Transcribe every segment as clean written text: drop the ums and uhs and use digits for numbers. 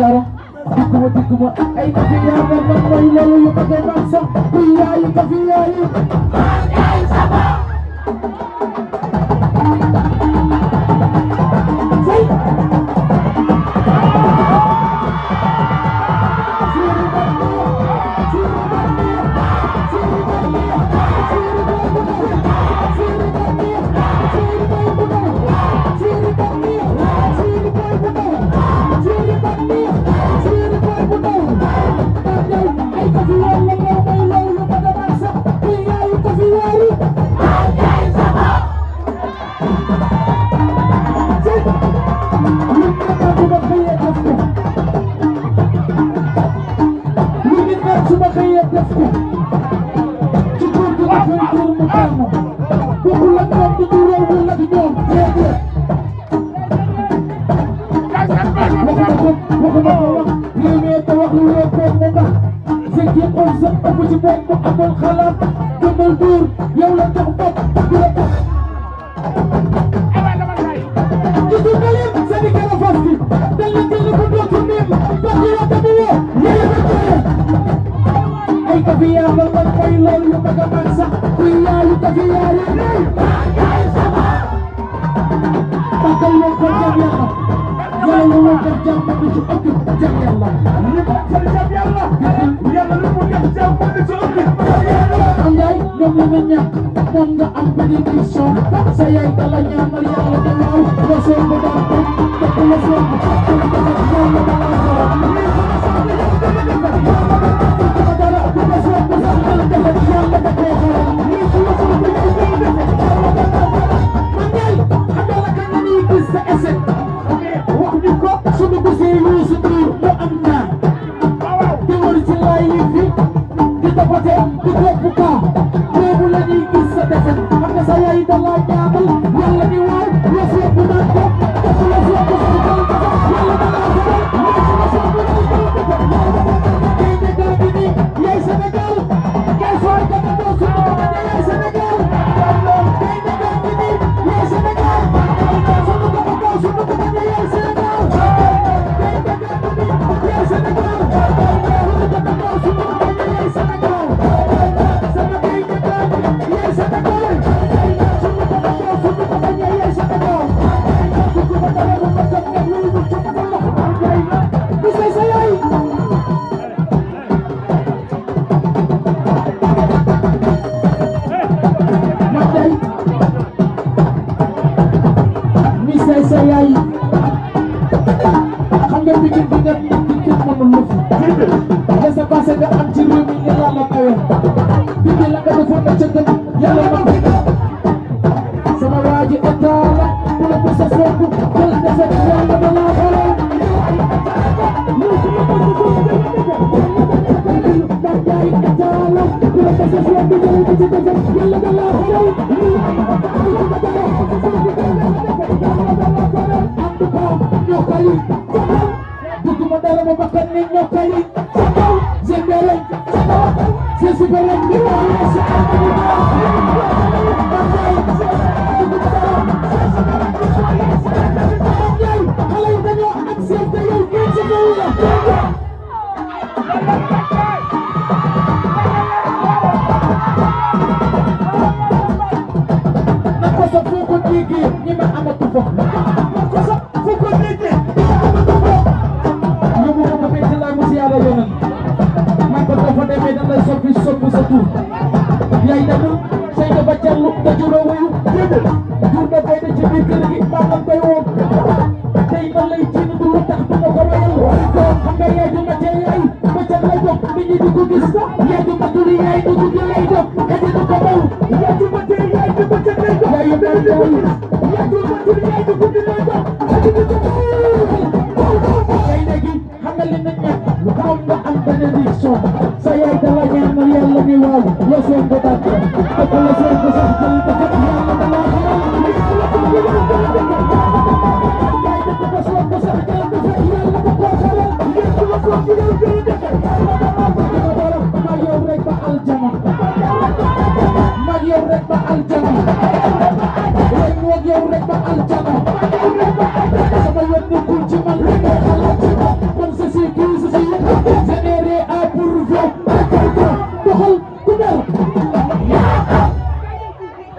dara dikkuma ay ka fi yaa nga man mooy loolu yu ma koy man sax kuy yaayu ka fi yaayu ay sama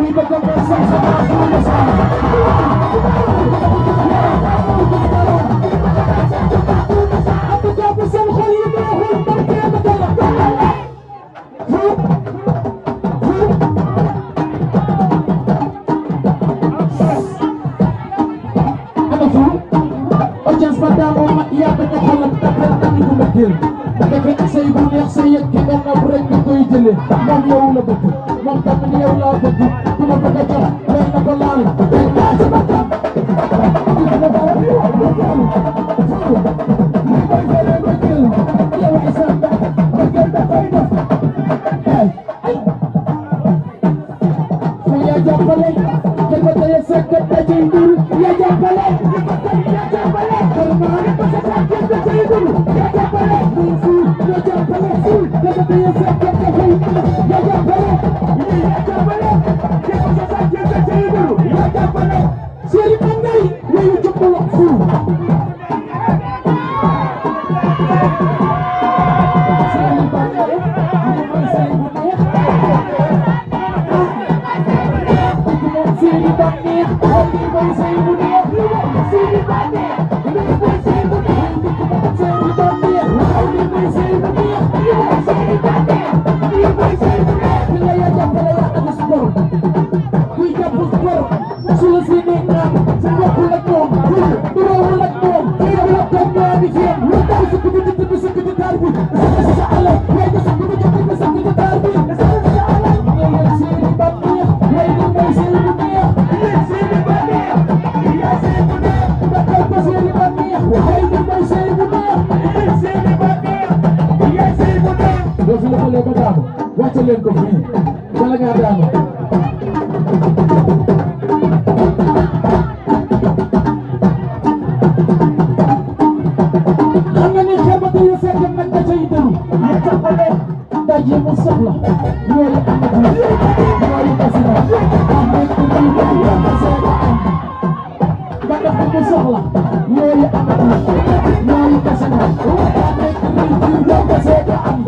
We become the sons of our fathers. I'm the God of some holy man who is not here, but Ojas pada umat ia berkehalan takkan kami kumatil. Takkan saya bunuh saya kita ngabrek itu ijle. Mau dia ulah betul, mau tak dia ulah betul. Cuma berkaca, mereka kelal. Mereka sebab. Saya jumpa Kita saya sakit aja dulu. Ya jumpa leen ko fii bala ngaa daanu xam nga ni xeebate yu fekk nag da cay dëru ya jàppale daje mu soxla ñooy amatu ñooy basina am nekk muy ba seega am ba def mu soxla ñooy amatu ñooy basina am nekk muy ba seega am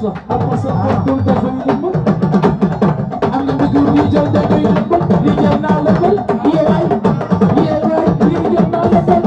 soxla ak ma soxla dul dafay lëmbal am na mbir yu jël dafay lëmbal li jël naa lëmbal yeewaay li jël naa lëmbal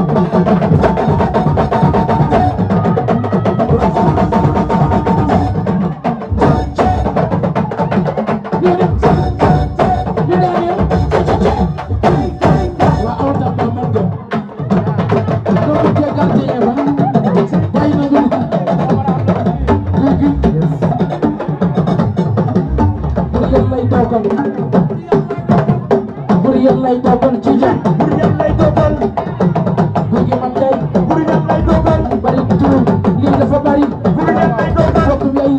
bur yàlla lay dogal ci jàmm bur yàlla lay dogal bur gi man day bur yàlla lay dogal bari tur lii dafa bari bur yàlla lay dogal bokk yaay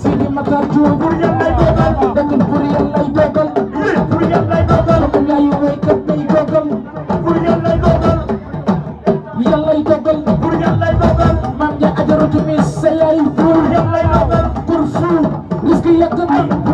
Sidi Matar Diouf bur yàlla lay dogal dëgg bur yàlla lay dogal bur yàlla lay dogal bokk yaay waykat lay dogal bur yàlla lay dogal yàlla lay dogal bur yàlla lay dogal maam ja ajaratu mi sa yaay bur yàlla lay dogal pour fu risque yàgg